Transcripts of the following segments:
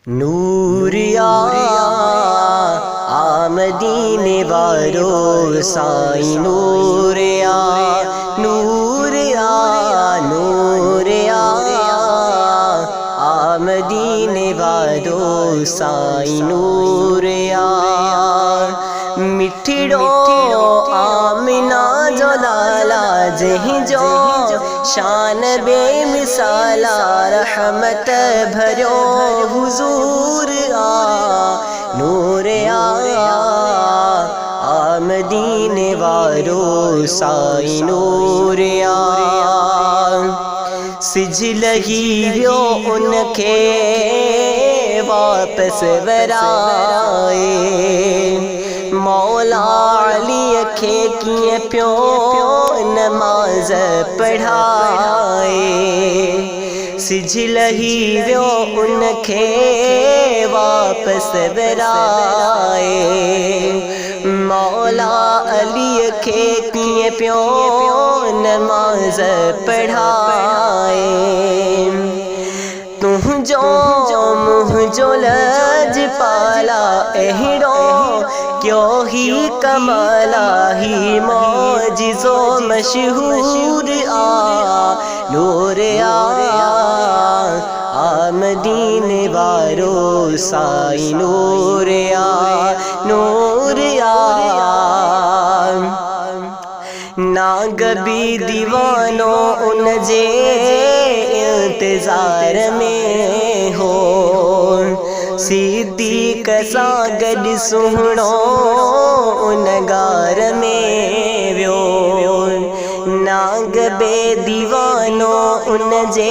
नूरिया आमदीने वारो साई नूरिया नूरिया नूरिया आमदीने वारो साई नूरिया मिठड़ो आमिना जो लाला जही जो शान बेमिसाला रहमत भरो हुजूर नूर आमदीने वारो साई नूर सिजलही व्यो उनखे वापस वराए मौला अली खे कीअं पियो नमाज पढ़ाए सिजलही व्यो उनखे वापस वराए मौला अली खे कीअं पियो नमाज पढ़ाए तुझो मुझो लज पाला अहिड़ो क्यों ही कमाला ही मौजिज़ो मशहूर नूर आमदीने वारो साई नूर नूर नागबी दीवानो उनजे इंतजार में हो सिद्दीक़ सां गॾु सुहिणो उन गार में वियो नाग बे दीवानो उनजे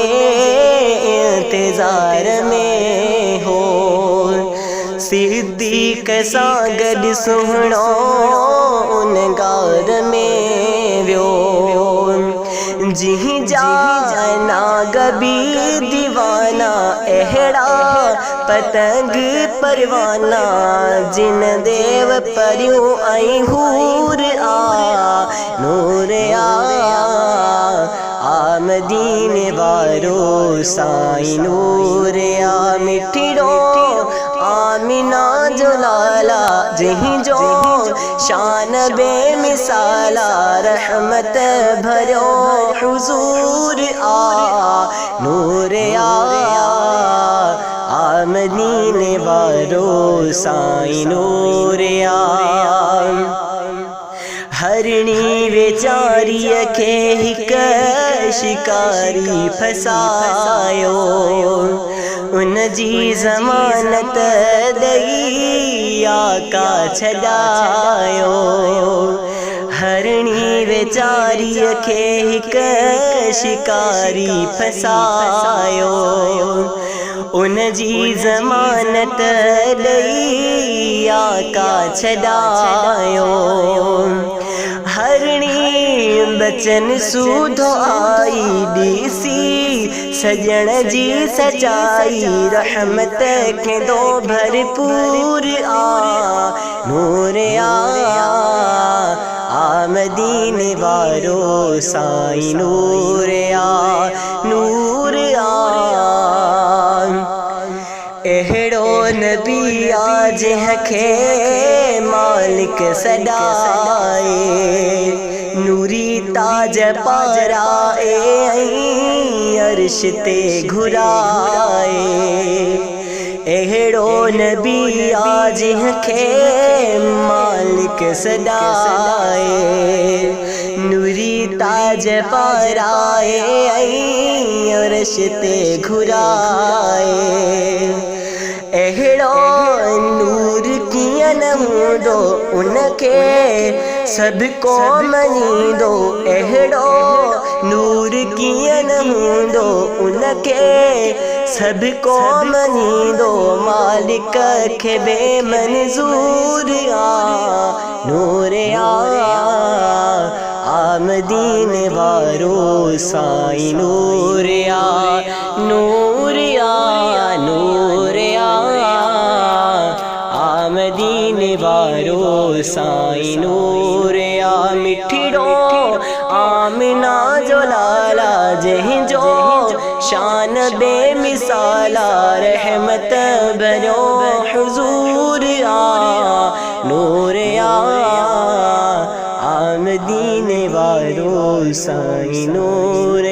इंतजार में हो सिद्दीक़ सां गॾु सुहिणो उन गार में वियो जी जा नाग बी दीवाना अहिड़ा पतंग परवाना जिन देव परियूं ऐं हूर नूर आमदीने वारो साई नूर मिठड़ो आमिना जो लाला जही जो शान बेमिसाला रहमत भरो हुजूर नूर आमदीने वारो साई नूर हरणी वेचारीअ खे हिक शिकारी फसायो उन जी ज़मानत दई आका छॾायो हरणी वेचारीअ खे हिक शिकारी फसायो उन जी ज़मानत दई आका छॾायो हरणी बचन सूधो आई ॾिसी सजण जी सचाई रहमत खेदो भरपूर नूर आमदीने वारो साई नूर नूर अहिड़ो नबी जंहिंखे मालिक सॾाए नूरी ताज पाराए अर्श ते घुराए अहिड़ो नबी जंहिंखे मालिक सॾाए नूरी ताज पाराए अर्श ते घुराए अहिड़ो नूर कीअं न हूंदो उनखे सभु को मञींदो अहिड़ो नूर कीअं न हूंदो उनखे सभु को मञींदो मालिक खे बेमंज़ूर नूर आमदीने वारो साई नूर नूर नूर आमदीने वारो साई नूर मिठड़ो आमिना जो लाला जंहिंजो शान बेमिसाला रहमत बनो हुजूर नूर मदीने वारो साईं नूर